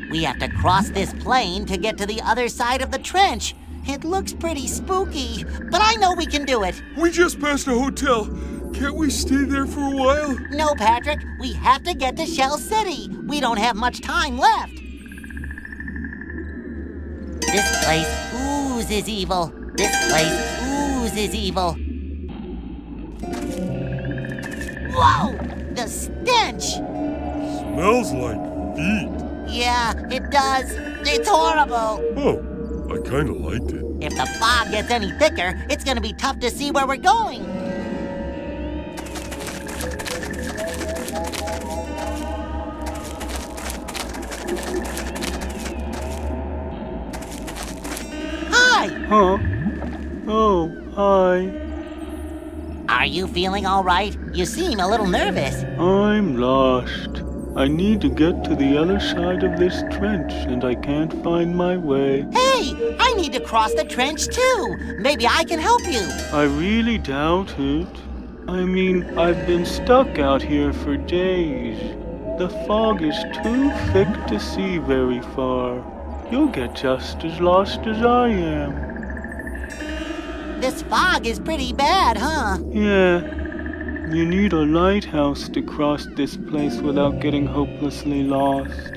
We have to cross this plain to get to the other side of the trench. It looks pretty spooky, but I know we can do it. We just passed a hotel. Can't we stay there for a while? No, Patrick. We have to get to Shell City. We don't have much time left. This place oozes evil. This place oozes evil. Whoa! The stench! Smells like feet. Yeah, it does. It's horrible. Oh, I kind of liked it. If the fog gets any thicker, it's gonna be tough to see where we're going. Hi! Huh? Oh, hi. Are you feeling all right? You seem a little nervous. I'm lost. I need to get to the other side of this trench, and I can't find my way. Hey, I need to cross the trench too. Maybe I can help you. I really doubt it. I mean, I've been stuck out here for days. The fog is too thick to see very far. You'll get just as lost as I am. This fog is pretty bad, huh? Yeah. You need a lighthouse to cross this place without getting hopelessly lost.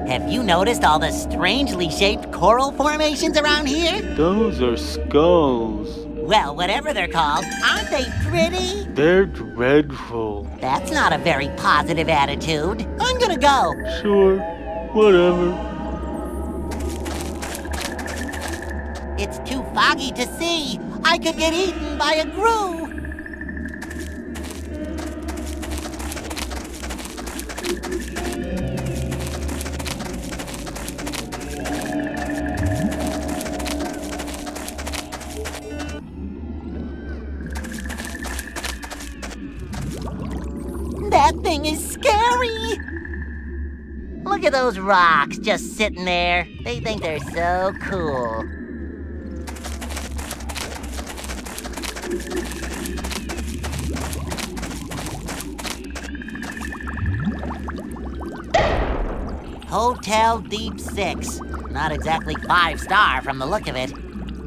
Have you noticed all the strangely shaped coral formations around here? Those are skulls. Well, whatever they're called, aren't they pretty? They're dreadful. That's not a very positive attitude. I'm gonna go. Sure, whatever. It's too foggy to see. I could get eaten by a grue. That thing is scary! Look at those rocks just sitting there. They think they're so cool. Hotel Deep 6. Not exactly 5-star from the look of it.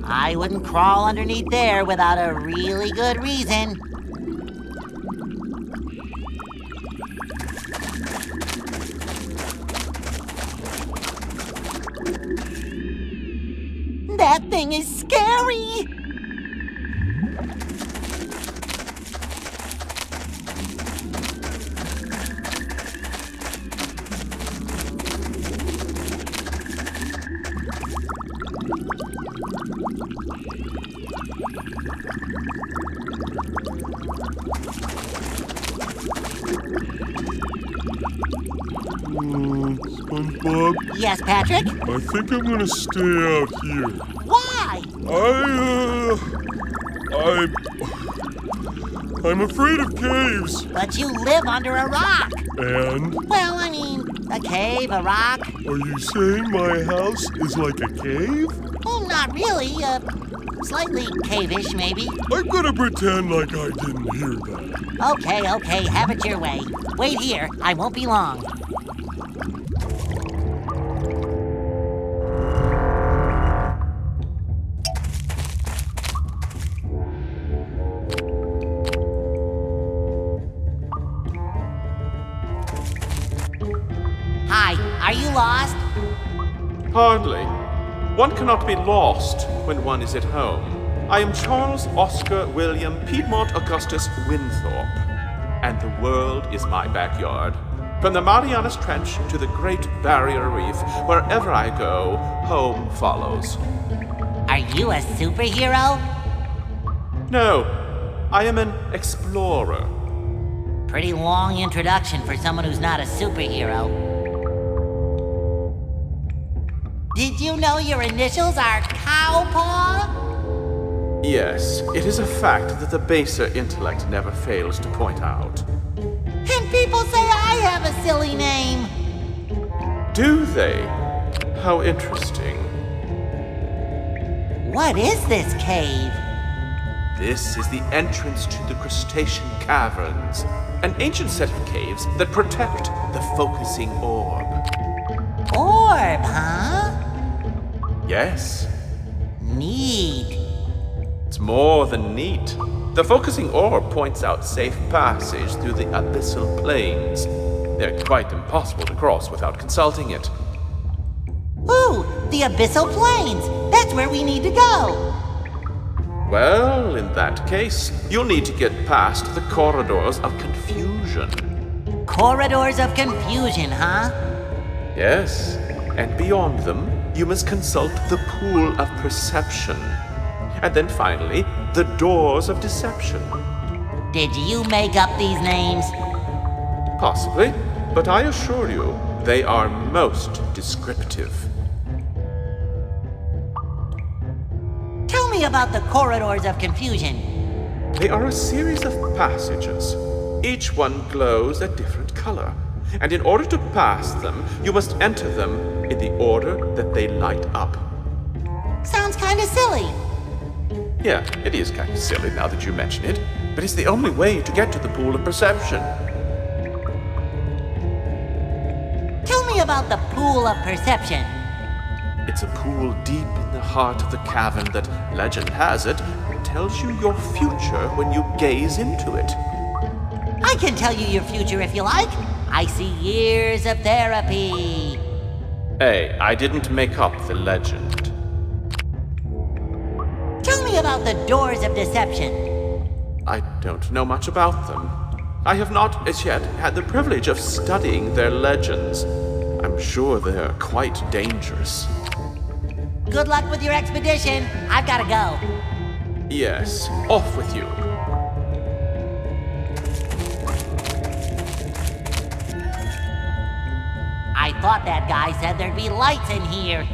I wouldn't crawl underneath there without a really good reason. That thing is scary! SpongeBob? Yes, Patrick? I think I'm gonna stay out here. Why? I'm afraid of caves. But you live under a rock. And? Well, I mean, a cave, a rock. Are you saying my house is like a cave? Well, not really. Slightly cave-ish, maybe. I'm gonna pretend like I didn't hear that. Okay, have it your way. Wait here, I won't be long. Hi, are you lost? Hardly. One cannot be lost when one is at home. I am Charles Oscar William Piedmont Augustus Winthorpe, and the world is my backyard. From the Marianas Trench to the Great Barrier Reef, wherever I go, home follows. Are you a superhero? No, I am an explorer. Pretty long introduction for someone who's not a superhero. Did you know your initials are Cowpaw? Yes, it is a fact that the baser intellect never fails to point out. And people say I have a silly name. Do they? How interesting. What is this cave? This is the entrance to the crustacean caverns, an ancient set of caves that protect the focusing orb. Orb, huh? Yes, Neat. it's more than neat. The focusing orb points out safe passage through the abyssal plains. They're quite impossible to cross without consulting it. Ooh, the abyssal plains. That's where we need to go. Well, in that case, you'll need to get past the corridors of confusion. Corridors of confusion, huh? Yes, and beyond them, you must consult the pool of perception. And then finally, the doors of deception. Did you make up these names? Possibly, but I assure you, they are most descriptive. Tell me about the corridors of confusion. They are a series of passages. Each one glows a different color. And in order to pass them, you must enter them in the order that they light up. Sounds kinda silly. Yeah, it is kind of silly now that you mention it, but it's the only way to get to the pool of perception. Tell me about the pool of perception. It's a pool deep in the heart of the cavern that, legend has it, tells you your future when you gaze into it. I can tell you your future if you like. I see years of therapy. Hey, I didn't make up the legend. Tell me about the doors of deception. I don't know much about them. I have not, as yet, had the privilege of studying their legends. I'm sure they're quite dangerous. Good luck with your expedition. I've gotta go. Yes, off with you. I thought that guy said there'd be lights in here.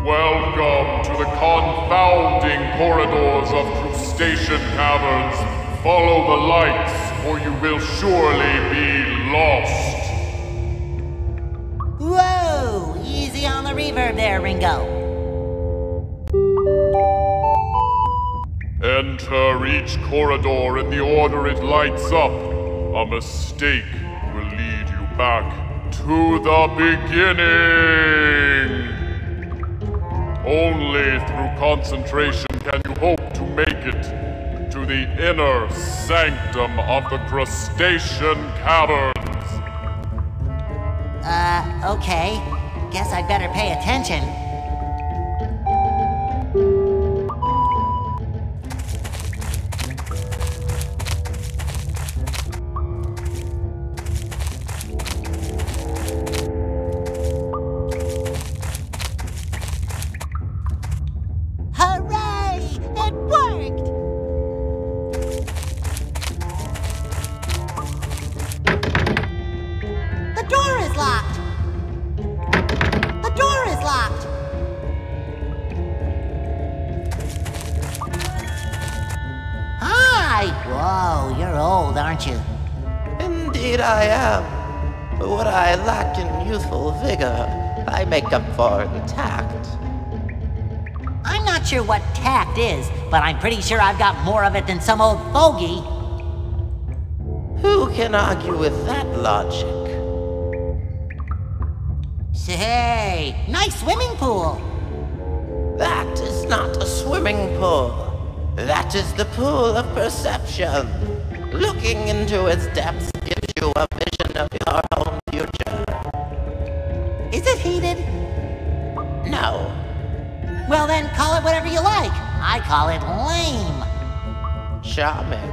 Welcome to the confounding corridors of crustacean caverns. Follow the lights, or you will surely be lost. Whoa! Easy on the reverb there, Ringo. Enter each corridor in the order it lights up. A mistake will lead you back to the beginning. Only through concentration can you hope to make it to the inner sanctum of the crustacean caverns. Okay. Guess I'd better pay attention. Hooray! It worked! The door is locked! The door is locked! Hi! Whoa, you're old, aren't you? Indeed I am. What I lack in youthful vigor, I make up for in tact. I'm not sure what tact is, but I'm pretty sure I've got more of it than some old fogey. Who can argue with that logic? Say, nice swimming pool. That is not a swimming pool. That is the pool of perception. Looking into its depths gives you a vision of your own future. Is it heated? No. Well then, call it whatever you like. I call it lame. Charming.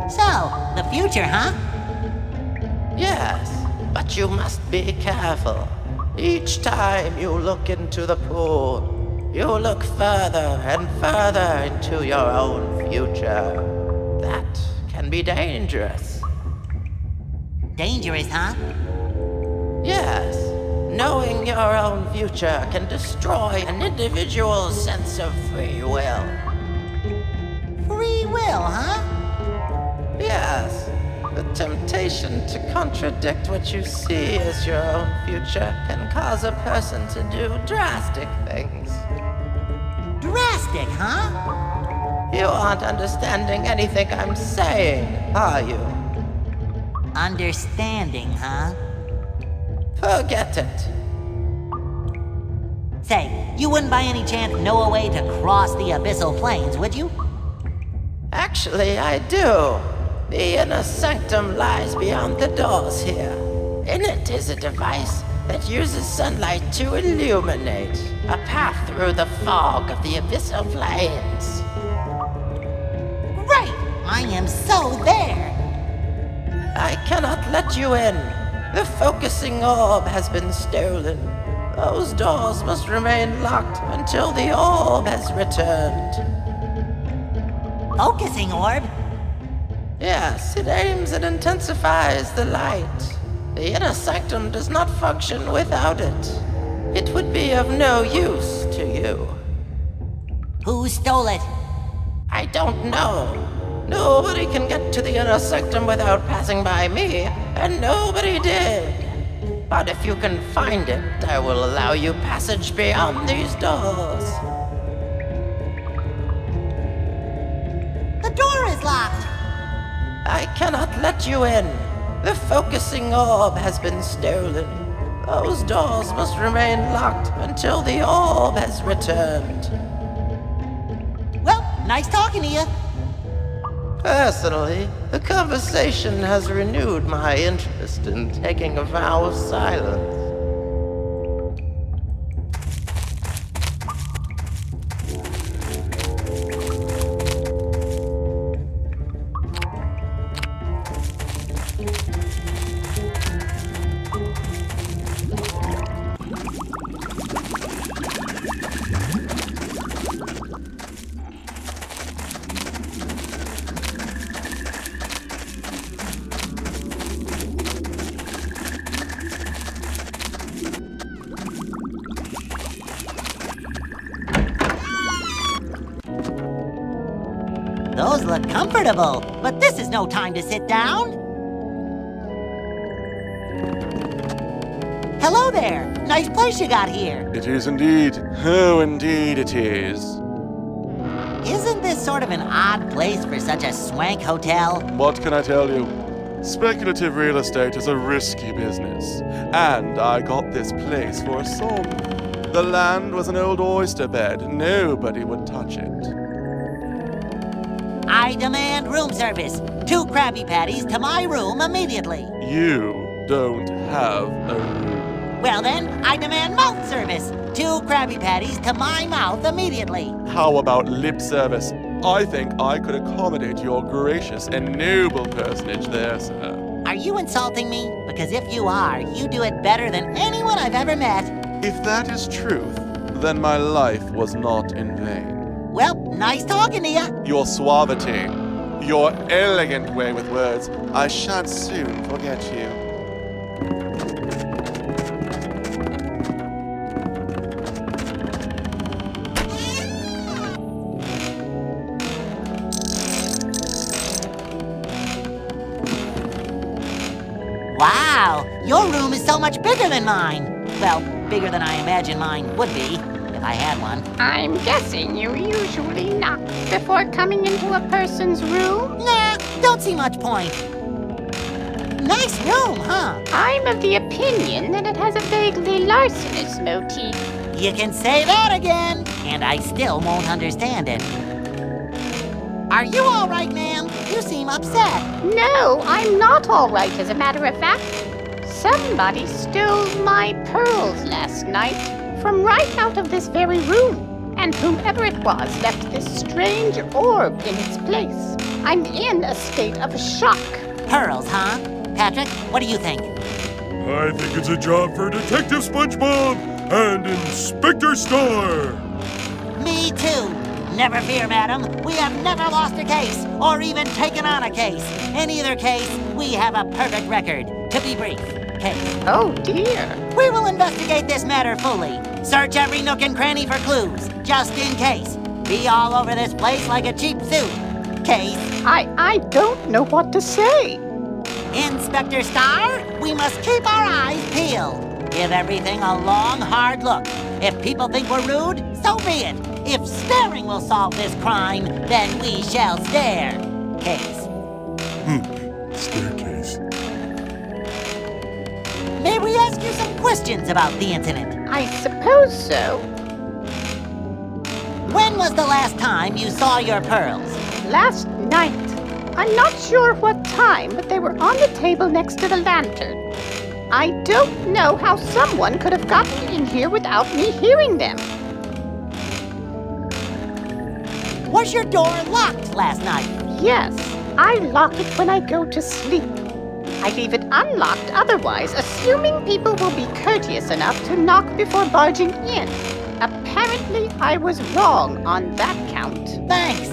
So, the future, huh? Yes, but you must be careful. Each time you look into the pool, you look further and further into your own future. That can be dangerous. Dangerous, huh? Yes, knowing your own future can destroy an individual's sense of free will. Free will, huh? Yes, The temptation to contradict what you see as your own future can cause a person to do drastic things. Drastic, huh? You aren't understanding anything I'm saying, are you? Understanding, huh? Forget it. Say, you wouldn't by any chance know a way to cross the abyssal planes, would you? Actually, I do. The inner sanctum lies beyond the doors here. In it is a device that uses sunlight to illuminate a path through the fog of the abyssal plains. Great! I am so there! I cannot let you in. The focusing orb has been stolen. Those doors must remain locked until the orb has returned. Focusing orb? Yes, it aims and intensifies the light. The inner sanctum does not function without it. It would be of no use to you. Who stole it? I don't know. Nobody can get to the inner sanctum without passing by me, and nobody did. But if you can find it, I will allow you passage beyond these doors. The door is locked! I cannot let you in. The focusing orb has been stolen. Those doors must remain locked until the orb has returned. Well, nice talking to you. Personally, the conversation has renewed my interest in taking a vow of silence. Those look comfortable, but this is no time to sit down. Hello there. Nice place you got here. It is indeed. Oh, indeed it is. Isn't this sort of an odd place for such a swank hotel? What can I tell you? Speculative real estate is a risky business. And I got this place for a song. The land was an old oyster bed. Nobody would touch it. I demand room service. 2 Krabby Patties to my room immediately. You don't have a room. Well then, I demand mouth service. 2 Krabby Patties to my mouth immediately. How about lip service? I think I could accommodate your gracious and noble personage there, sir. Are you insulting me? Because if you are, you do it better than anyone I've ever met. If that is truth, then my life was not in vain. Well, nice talking to you. Your suavity, your elegant way with words, I shan't soon forget you. Wow, your room is so much bigger than mine. Well, bigger than I imagine mine would be, if I had one. I'm guessing you usually knock before coming into a person's room? Nah, don't see much point. Nice room, huh? I'm of the opinion that it has a vaguely larcenous motif. You can say that again, and I still won't understand it. Are you all right, ma'am? You seem upset. No, I'm not all right, as a matter of fact. Somebody stole my pearls last night from right out of this very room, and whomever it was left this strange orb in its place. I'm in a state of shock. Pearls, huh? Patrick, what do you think? I think it's a job for Detective SpongeBob and Inspector Star. Me too. Never fear, madam. We have never lost a case, or even taken on a case. In either case, we have a perfect record. To be brief, case. Oh dear. We will investigate this matter fully. Search every nook and cranny for clues, just in case. Be all over this place like a cheap suit. Case. I don't know what to say. Inspector Star, we must keep our eyes peeled. Give everything a long, hard look. If people think we're rude, so be it. If staring will solve this crime, then we shall stare. Case. Staircase. May we ask you some questions about the incident? I suppose so. When was the last time you saw your pearls? Last night. I'm not sure what time, but they were on the table next to the lantern. I don't know how someone could have gotten in here without me hearing them. Was your door locked last night? Yes, I lock it when I go to sleep. I leave it unlocked otherwise, assuming people will be courteous enough to knock before barging in. Apparently, I was wrong on that count. Thanks.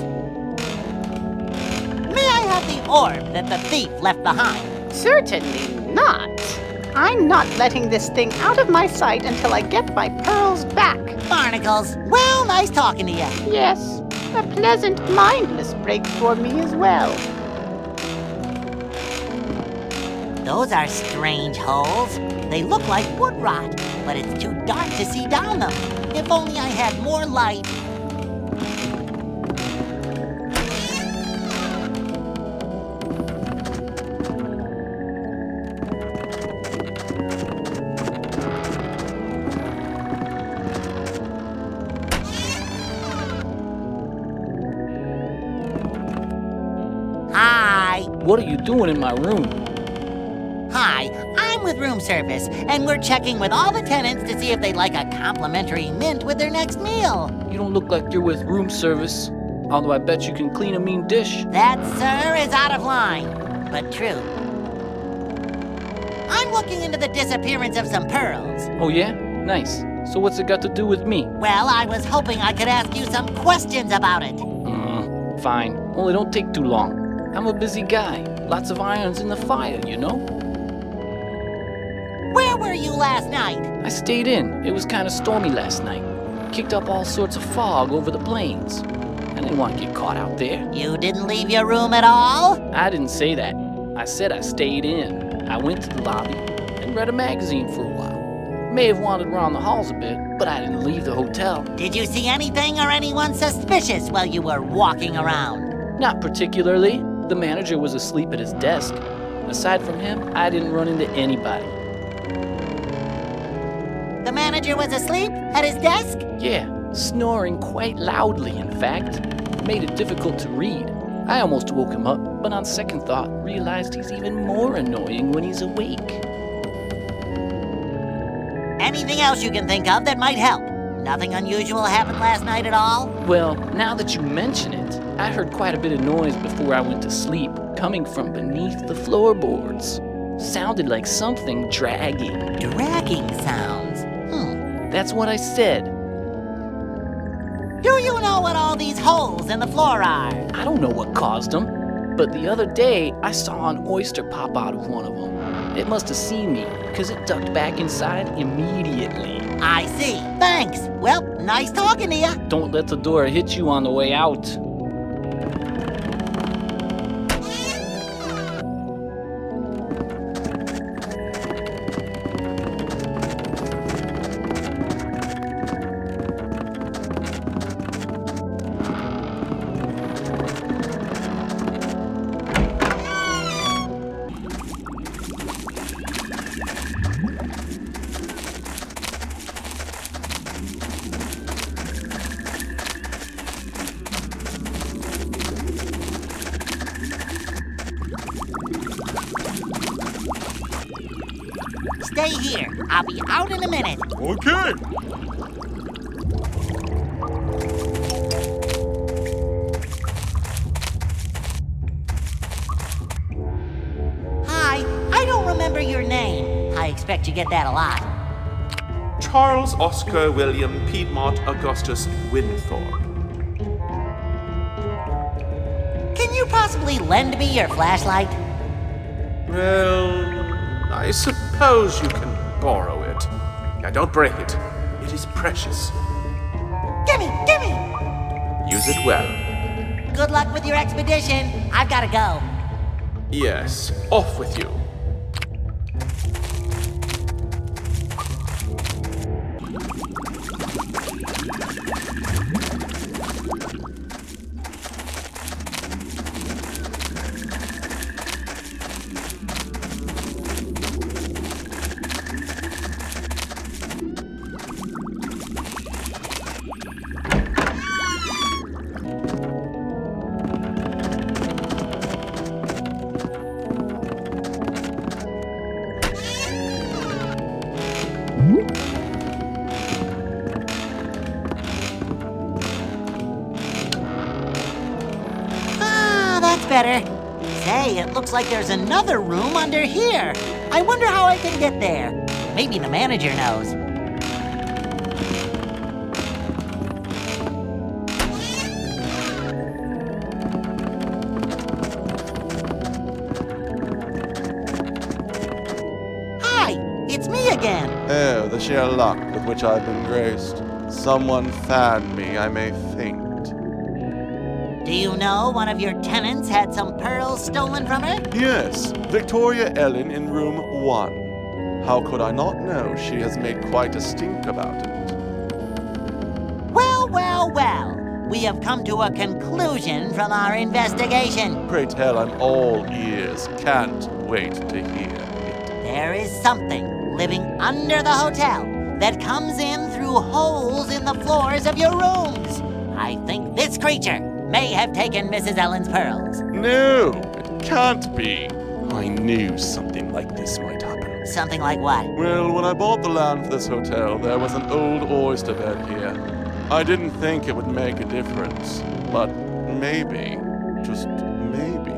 May I have the orb that the thief left behind? Certainly not. I'm not letting this thing out of my sight until I get my pearls back. Barnacles, well, nice talking to you. Yes, a pleasant, mindless break for me as well. Those are strange holes. They look like wood rot, but it's too dark to see down them. If only I had more light. Hi. What are you doing in my room? Hi, I'm with room service, and we're checking with all the tenants to see if they'd like a complimentary mint with their next meal. You don't look like you're with room service, although I bet you can clean a mean dish. That, sir, is out of line, but true. I'm looking into the disappearance of some pearls. Oh yeah? Nice. So what's it got to do with me? Well, I was hoping I could ask you some questions about it. Fine. Only don't take too long. I'm a busy guy. Lots of irons in the fire, you know? Where were you last night? I stayed in. It was kind of stormy last night. Kicked up all sorts of fog over the plains. I didn't want to get caught out there. You didn't leave your room at all? I didn't say that. I said I stayed in. I went to the lobby and read a magazine for a while. May have wandered around the halls a bit, but I didn't leave the hotel. Did you see anything or anyone suspicious while you were walking around? Not particularly. The manager was asleep at his desk. Aside from him, I didn't run into anybody. The manager was asleep at his desk? Yeah, snoring quite loudly, in fact. Made it difficult to read. I almost woke him up, but on second thought, realized he's even more annoying when he's awake. Anything else you can think of that might help? Nothing unusual happened last night at all? Well, now that you mention it, I heard quite a bit of noise before I went to sleep, coming from beneath the floorboards. Sounded like something dragging. Dragging sounds? That's what I said. Do you know what all these holes in the floor are? I don't know what caused them, but the other day I saw an oyster pop out of one of them. It must have seen me, because it ducked back inside immediately. I see. Thanks. Well, nice talking to you. Don't let the door hit you on the way out. Stay here. I'll be out in a minute. Okay. Hi, I don't remember your name. I expect you get that a lot. Charles Oscar William Piedmont Augustus Winthorpe. Can you possibly lend me your flashlight? Well, I suppose you can borrow it. Now, don't break it. It is precious. Gimme! Use it well. Good luck with your expedition. I've gotta go. Yes, off with you. Better. Say, it looks like there's another room under here. I wonder how I can get there. Maybe the manager knows. Hi, it's me again. Oh, the sheer luck with which I've been graced. Someone fanned me, I may faint. Do you know one of your tenants had some pearls stolen from her? Yes, Victoria Ellen in room 1. How could I not know? She has made quite a stink about it. Well, well, well. We have come to a conclusion from our investigation. Pray tell, I'm all ears. Can't wait to hear it. There is something living under the hotel that comes in through holes in the floors of your rooms. I think this creature may have taken Mrs. Ellen's pearls. No, it can't be. I knew something like this might happen. Something like what? Well, when I bought the land for this hotel, there was an old oyster bed here. I didn't think it would make a difference, but maybe, just maybe.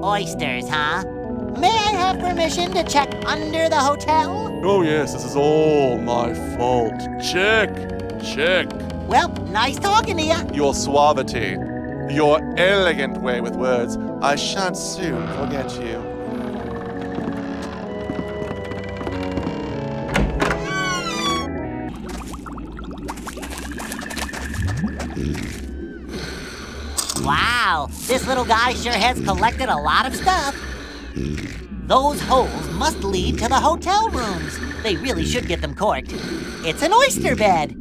Oysters, huh? May I have permission to check under the hotel? Oh yes, this is all my fault. Check, check. Well, nice talking to you. Your suavity, your elegant way with words, I shan't soon forget you. Wow, this little guy sure has collected a lot of stuff. Those holes must lead to the hotel rooms. They really should get them corked. It's an oyster bed.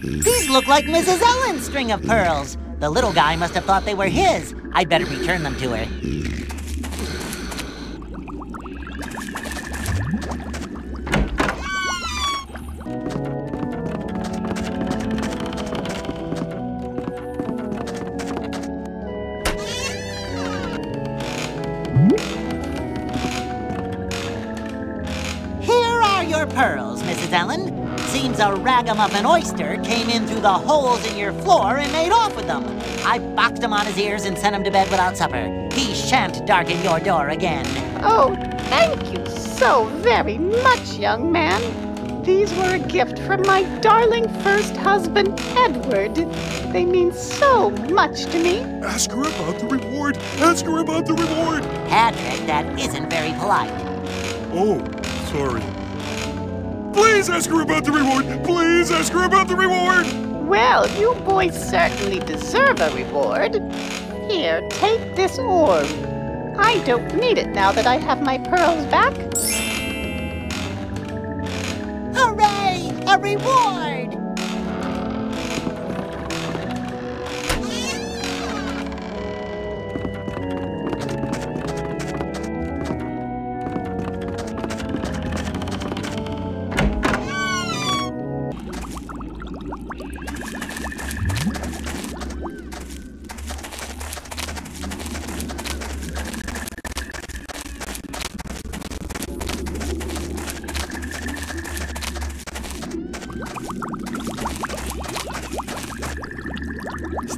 These look like Mrs. Ellen's string of pearls. The little guy must have thought they were his. I'd better return them to her. Here are your pearls, Mrs. Ellen. Seems a ragamuffin oyster came in through the holes in your floor and made off with them. I boxed him on his ears and sent him to bed without supper. He shan't darken your door again. Oh, thank you so very much, young man. These were a gift from my darling first husband, Edward. They mean so much to me. Ask her about the reward. Ask her about the reward. Patrick, that isn't very polite. Oh, sorry. Please ask her about the reward. Please ask her about the reward. Well, you boys certainly deserve a reward. Here, take this orb. I don't need it now that I have my pearls back. Hooray! A reward!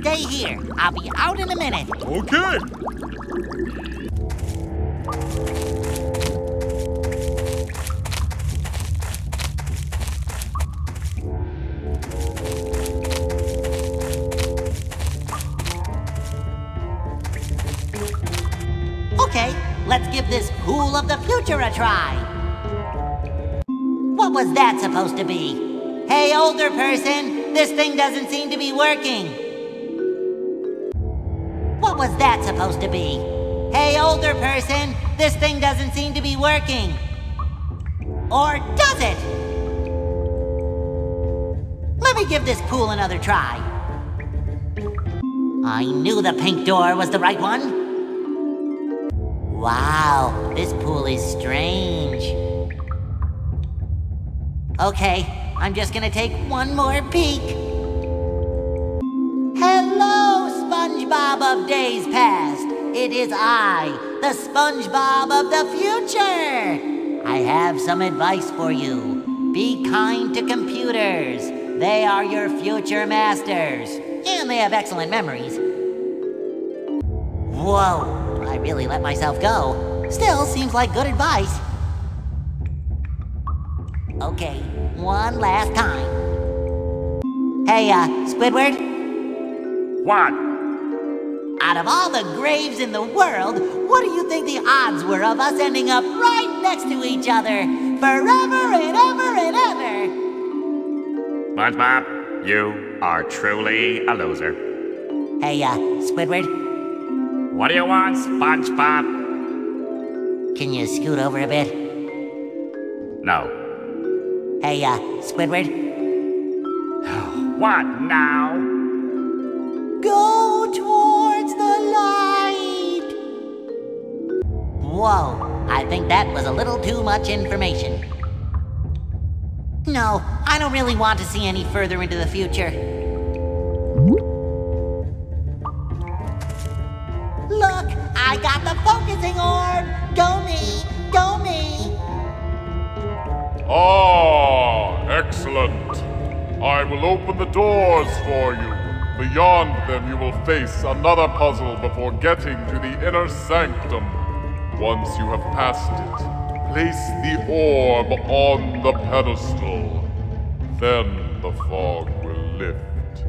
Stay here. I'll be out in a minute. Okay. Okay, let's give this pool of the future a try. What was that supposed to be? Hey, older person, this thing doesn't seem to be working. What was that supposed to be? Hey, older person, this thing doesn't seem to be working. Or does it? Let me give this pool another try. I knew the pink door was the right one. Wow, this pool is strange. Okay, I'm just gonna take one more peek. Hello, SpongeBob of days past. It is I, the SpongeBob of the future. I have some advice for you. Be kind to computers. They are your future masters. And they have excellent memories. Whoa, I really let myself go. Still seems like good advice. Okay, one last time. Hey, Squidward? What? Out of all the graves in the world, what do you think the odds were of us ending up right next to each other forever and ever and ever? SpongeBob, you are truly a loser. Hey, Squidward? What do you want, SpongeBob? Can you scoot over a bit? No. Hey, Squidward? What now? Go towards the light! Whoa, I think that was a little too much information. No, I don't really want to see any further into the future. Look, I got the focusing orb! Go me! Go me! Ah, excellent. I will open the doors for you. Beyond them, you will face another puzzle before getting to the inner sanctum. Once you have passed it, place the orb on the pedestal. Then the fog will lift.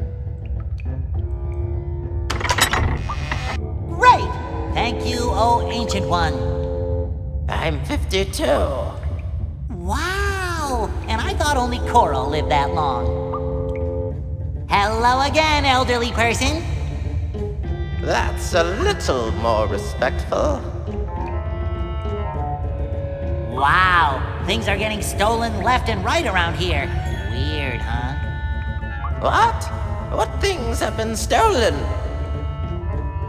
Great! Thank you, oh ancient one. I'm 52. Wow! And I thought only Coral lived that long. Hello again, elderly person. That's a little more respectful. Wow, things are getting stolen left and right around here. Weird, huh? What? What things have been stolen?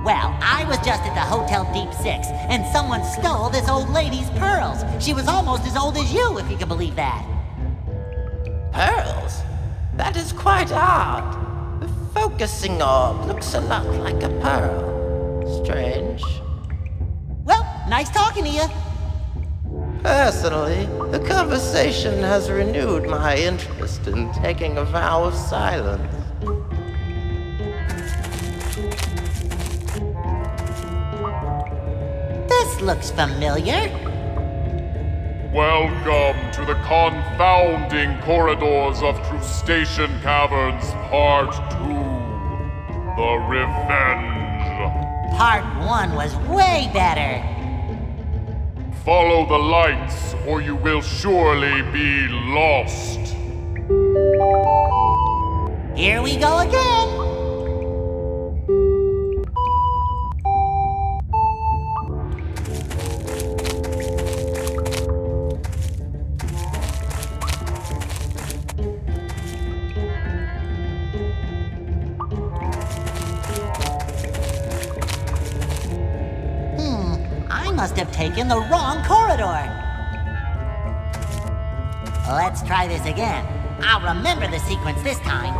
Well, I was just at the Hotel Deep Six, and someone stole this old lady's pearls. She was almost as old as you, if you can believe that. Pearls? That is quite odd. The focusing orb looks a lot like a pearl. Strange. Well, nice talking to you. Personally, the conversation has renewed my interest in taking a vow of silence. This looks familiar. Welcome to the confounding corridors of Crustacean Caverns, Part 2. The Revenge. Part 1 was way better. Follow the lights, or you will surely be lost. Here we go again. I must have taken the wrong corridor. Let's try this again. I'll remember the sequence this time.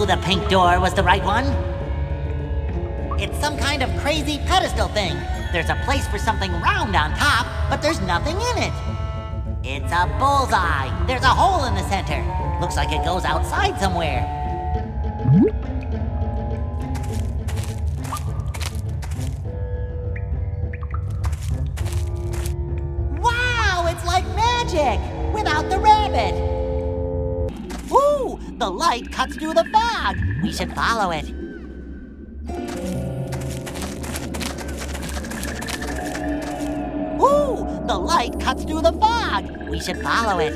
The pink door was the right one. It's some kind of crazy pedestal thing. There's a place for something round on top, but there's nothing in it. It's a bullseye. There's a hole in the center. Looks like it goes outside somewhere. magic! Without the rabbit! Ooh! The light cuts through the fog! We should follow it. Ooh! The light cuts through the fog! We should follow it.